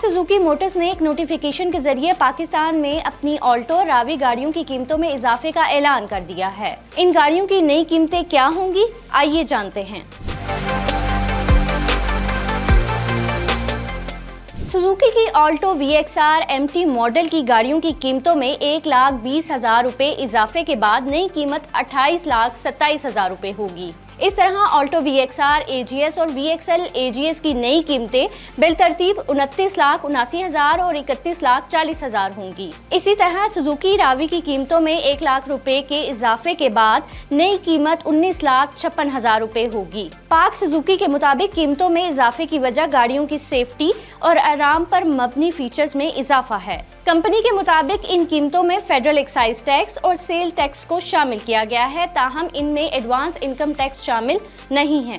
Suzuki Motors ने एक notification के जरिए पाकिस्तान में अपनी ऑल्टो और रावी गाड़ियों की कीमतों में इजाफे का ऐलान कर दिया है। इन गाड़ियों की नई कीमतें क्या होंगी, आइए जानते हैं। सुजुकी की ऑल्टो VXR MT मॉडल की गाड़ियों की कीमतों में 1,20,000 रुपए इजाफे के बाद नई कीमत 28,27,000 रुपए होगी। इस तरह ऑल्टो VXR AGS और VXL AGS की नई कीमतें बिलतरतीब 29,79,000 और 31,40,000 होंगी। इसी तरह सुजुकी रावी की कीमतों में 1 लाख रुपए के इजाफे के बाद नई कीमत 19,56,000 रुपए होगी। पाक सुजुकी के मुताबिक कीमतों में इजाफे की वजह गाड़ियों की सेफ्टी और आराम पर मबनी फीचर्स में इजाफा है। कंपनी के मुताबिक इन कीमतों में फेडरल एक्साइज टैक्स और सेल टैक्स को शामिल किया गया है, ताहम इनमें एडवांस इनकम टैक्स शामिल नहीं है।